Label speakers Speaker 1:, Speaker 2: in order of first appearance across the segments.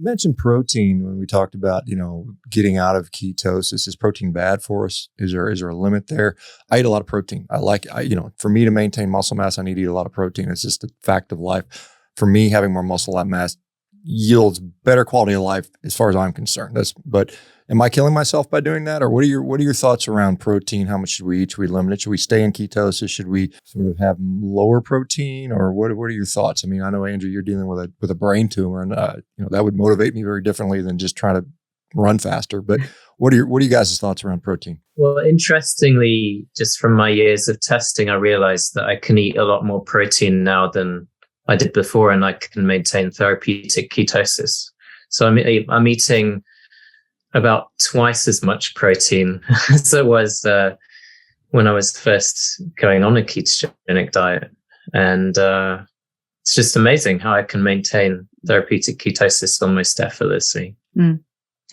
Speaker 1: mentioned protein when we talked about, getting out of ketosis. Is protein bad for us? Is there a limit there? I eat a lot of protein. For me to maintain muscle mass, I need to eat a lot of protein. It's just a fact of life. For me, having more muscle mass yields better quality of life as far as I'm concerned. But am I killing myself by doing that? Or what are your thoughts around protein? How much should we eat? Should we limit it? Should we stay in ketosis? Should we sort of have lower protein? Or what are your thoughts? I mean, I know, Andrew, you're dealing with a brain tumor, and that would motivate me very differently than just trying to run faster. But what are you guys' thoughts around protein?
Speaker 2: Well, interestingly, just from my years of testing, I realized that I can eat a lot more protein now than I did before, and I can maintain therapeutic ketosis. So I'm eating about twice as much protein as it was when I was first going on a ketogenic diet. And it's just amazing how I can maintain therapeutic ketosis almost effortlessly.
Speaker 3: And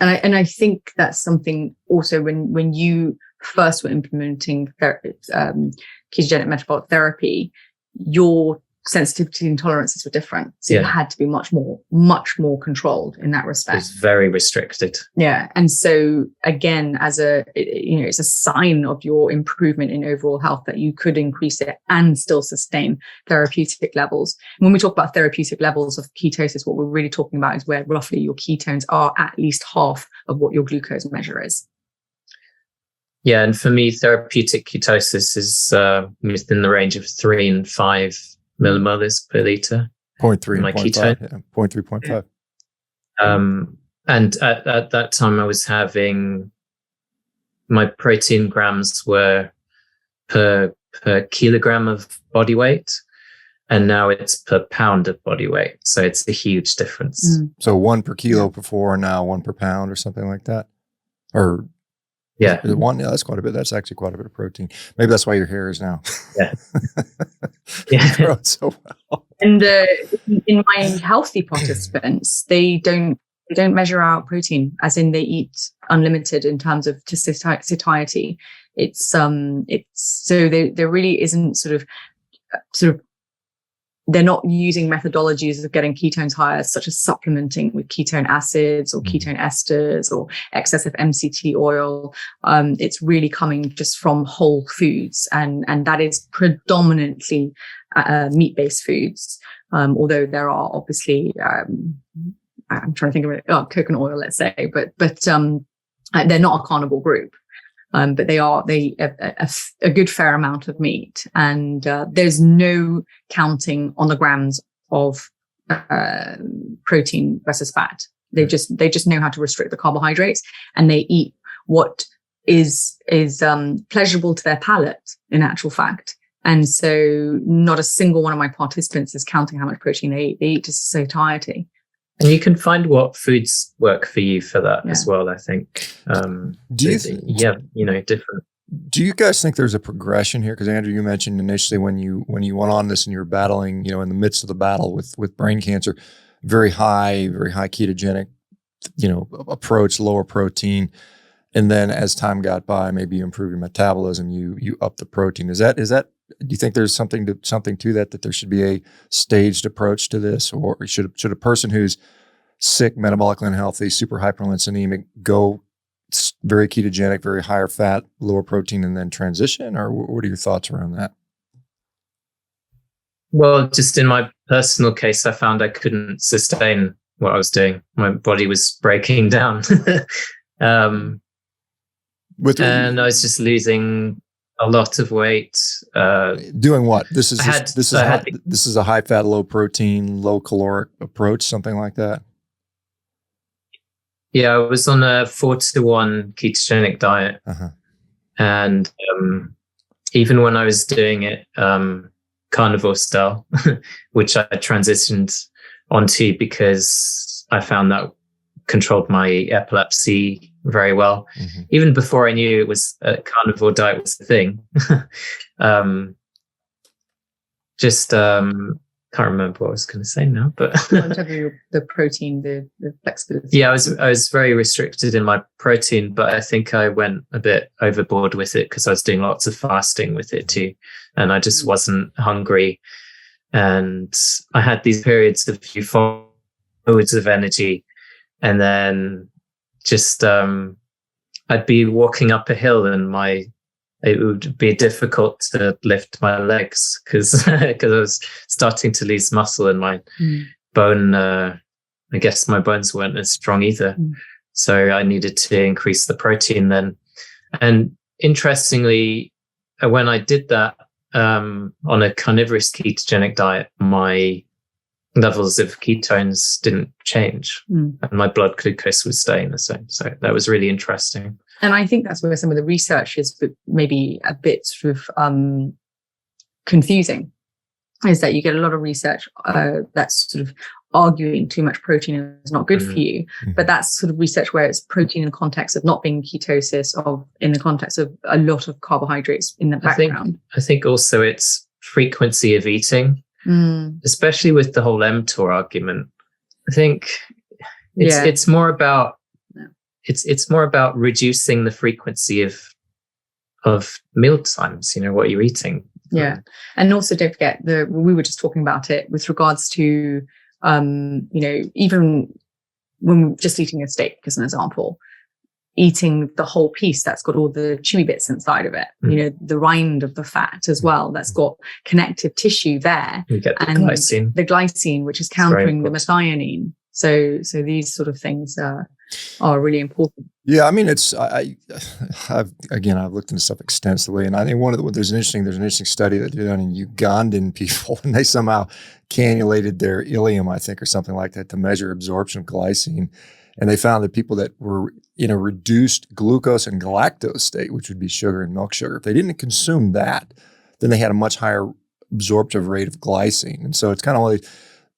Speaker 3: I think that's something also when you first were implementing ketogenic metabolic therapy, your sensitivity and tolerances were different. So you had to be much more controlled in that respect.
Speaker 2: It's very restricted.
Speaker 3: Yeah. And so again, it's a sign of your improvement in overall health that you could increase it and still sustain therapeutic levels. When we talk about therapeutic levels of ketosis, what we're really talking about is where roughly your ketones are at least half of what your glucose measure is.
Speaker 2: Yeah. And for me, therapeutic ketosis is within the range of 3 and 5 millimolars per liter.
Speaker 1: 0.3
Speaker 2: my
Speaker 1: ketone.
Speaker 2: ketone.
Speaker 1: 0.3, 0.5.
Speaker 2: And at that time I was having, my protein grams were per kilogram of body weight, and now it's per pound of body weight. So it's a huge difference.
Speaker 1: So 1 per kilo before, and now 1 per pound or something like that? Or
Speaker 2: yeah.
Speaker 1: Is it 1? Yeah, that's quite a bit. That's actually quite a bit of protein. Maybe that's why your hair is now.
Speaker 2: Yeah. Yeah.
Speaker 1: Growing so well.
Speaker 3: And in my healthy participants, they don't measure out protein, as in they eat unlimited in terms of satiety. It's so there really isn't sort of they're not using methodologies of getting ketones higher, such as supplementing with ketone acids or ketone esters or excessive MCT oil. It's really coming just from whole foods, and that is predominantly meat-based foods. Although there are obviously, I'm trying to think of it, coconut oil, let's say, but they're not a carnivore group. But they a good fair amount of meat, and there's no counting on the grams of protein versus fat. They just know how to restrict the carbohydrates, and they eat what is pleasurable to their palate, in actual fact. And so, not a single one of my participants is counting how much protein they eat. They eat to satiety.
Speaker 2: And you can find what foods work for you for that as well, I think. Different.
Speaker 1: Do you guys think there's a progression here? Because Andrew, you mentioned initially when you went on this and you were battling, in the midst of the battle with brain cancer, very high ketogenic, approach, lower protein. And then as time got by, maybe you improve your metabolism, you up the protein. Is that, do you think there's something to that there should be a staged approach to this? Or should a person who's sick, metabolically unhealthy, super hyperlipidemic go very ketogenic, very higher fat, lower protein, and then transition? Or what are your thoughts around that?
Speaker 2: Well, just in my personal case, I found I couldn't sustain what I was doing. My body was breaking down. And I was just losing a lot of weight.
Speaker 1: Doing what? This is a high fat, low protein, low caloric approach, something like that.
Speaker 2: Yeah, I was on a 4-to-1 ketogenic diet, and even when I was doing it carnivore style, which I transitioned onto because I found that controlled my epilepsy very well. Even before I knew it was carnivore diet was the thing. Can't remember what I was going to say now, but
Speaker 3: the protein, the flexibility.
Speaker 2: Yeah, I was very restricted in my protein, but I think I went a bit overboard with it because I was doing lots of fasting with it too, and I just wasn't hungry, and I had these periods of forwards of energy And then just I'd be walking up a hill and it would be difficult to lift my legs because I was starting to lose muscle in my bone. I guess my bones weren't as strong either. So I needed to increase the protein then. And interestingly, when I did that on a carnivorous ketogenic diet, my levels of ketones didn't change and my blood glucose was staying the same. So that was really interesting.
Speaker 3: And I think that's where some of the research is maybe a bit sort of confusing, is that you get a lot of research that's sort of arguing too much protein is not good for you. But that's sort of research where it's protein in the context of not being ketosis, or in the context of a lot of carbohydrates in the background.
Speaker 2: I think also it's frequency of eating, especially with the whole mTOR argument. I think it's more about it's more about reducing the frequency of meal times, what you're eating.
Speaker 3: Yeah. And also don't forget we were just talking about it with regards to, even when we're just eating a steak, as an example, eating the whole piece that's got all the chewy bits inside of it, the rind of the fat as well, that's got connective tissue there.
Speaker 2: You get the
Speaker 3: glycine, which is countering the methionine. So these sort of things are really important.
Speaker 1: Yeah, I mean, I've looked into stuff extensively, and I think there's an interesting study that they did on Ugandan people, and they somehow cannulated their ileum, I think, or something like that, to measure absorption of glycine, and they found that people that were in a reduced glucose and galactose state, which would be sugar and milk sugar, if they didn't consume that, then they had a much higher absorptive rate of glycine, and so it's kind of like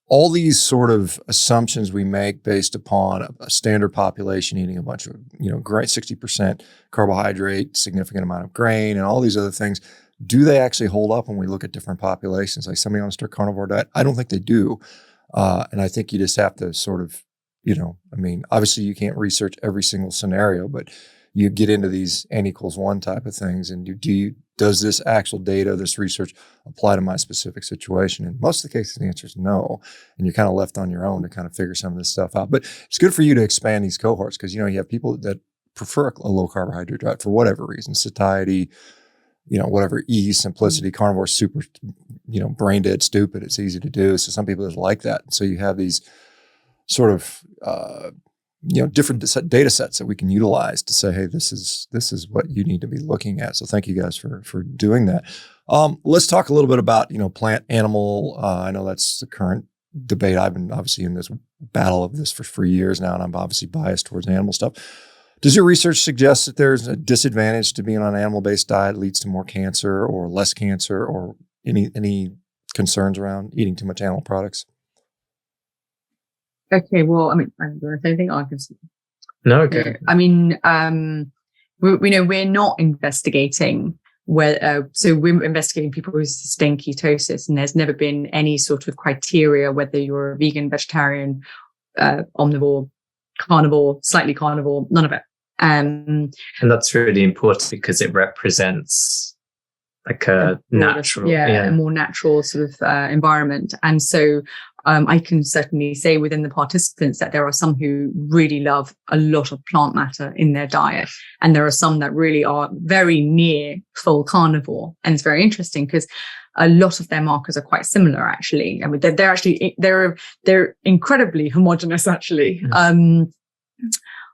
Speaker 1: all these sort of assumptions we make based upon a standard population eating a bunch of, great 60% carbohydrate, significant amount of grain, and all these other things. Do they actually hold up when we look at different populations? Like somebody on a strict carnivore diet, I don't think they do. And I think you just have to sort of, obviously you can't research every single scenario, but you get into these N=1 type of things, and does this actual data, this research apply to my specific situation? And most of the cases, the answer is no. And you're kind of left on your own to kind of figure some of this stuff out. But it's good for you to expand these cohorts because, you have people that prefer a low carbohydrate diet for whatever reason, satiety, whatever, ease, simplicity. Carnivore is super, brain dead stupid. It's easy to do. So some people just like that. So you have these sort of, different data sets that we can utilize to say, hey, this is what you need to be looking at. So thank you guys for doing that. Let's talk a little bit about, plant, animal. I know that's the current debate. I've been obviously in this battle of this for years now, and I'm obviously biased towards animal stuff. Does your research suggest that there's a disadvantage to being on an animal-based diet leads to more cancer or less cancer, or any concerns around eating too much animal products?
Speaker 3: Okay, well, I don't know if anything I can see.
Speaker 2: No, okay.
Speaker 3: We're not investigating so we're investigating people who sustain ketosis, and there's never been any sort of criteria whether you're a vegan, vegetarian, omnivore, carnivore, slightly carnivore, none of it.
Speaker 2: And that's really important because it represents like a natural,
Speaker 3: a more natural sort of environment. And so I can certainly say within the participants that there are some who really love a lot of plant matter in their diet. And there are some that really are very near full carnivore. And it's very interesting because a lot of their markers are quite similar, actually. I mean, they're incredibly homogenous, actually. Mm-hmm.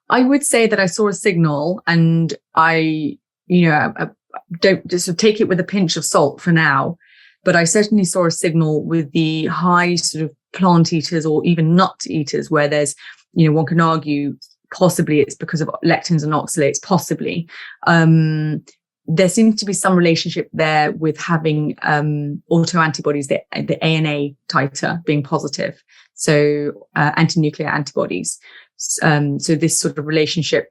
Speaker 3: I would say that I saw a signal, and I don't just take it with a pinch of salt for now, but I certainly saw a signal with the high sort of plant eaters or even nut eaters, where there's, one can argue possibly it's because of lectins and oxalates, possibly. There seems to be some relationship there with having autoantibodies, the ANA titer being positive, so anti-nuclear antibodies. So this sort of relationship,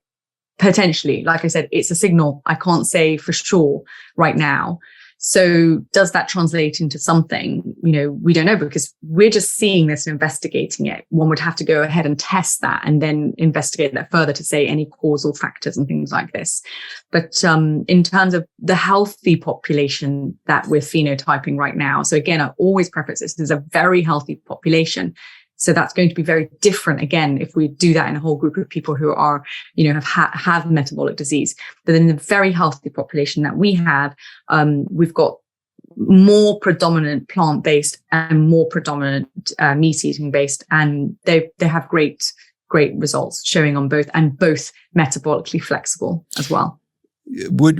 Speaker 3: potentially, like I said, it's a signal. I can't say for sure right now. So does that translate into something? We don't know, because we're just seeing this and investigating it. One would have to go ahead and test that and then investigate that further to say any causal factors and things like this. But in terms of the healthy population that we're phenotyping right now, so again, I always preface this is a very healthy population. So that's going to be very different again if we do that in a whole group of people who are, have metabolic disease. But in the very healthy population that we have, we've got more predominant plant-based and more predominant meat-eating based, and they have great results showing on both, and both metabolically flexible as well.
Speaker 1: Would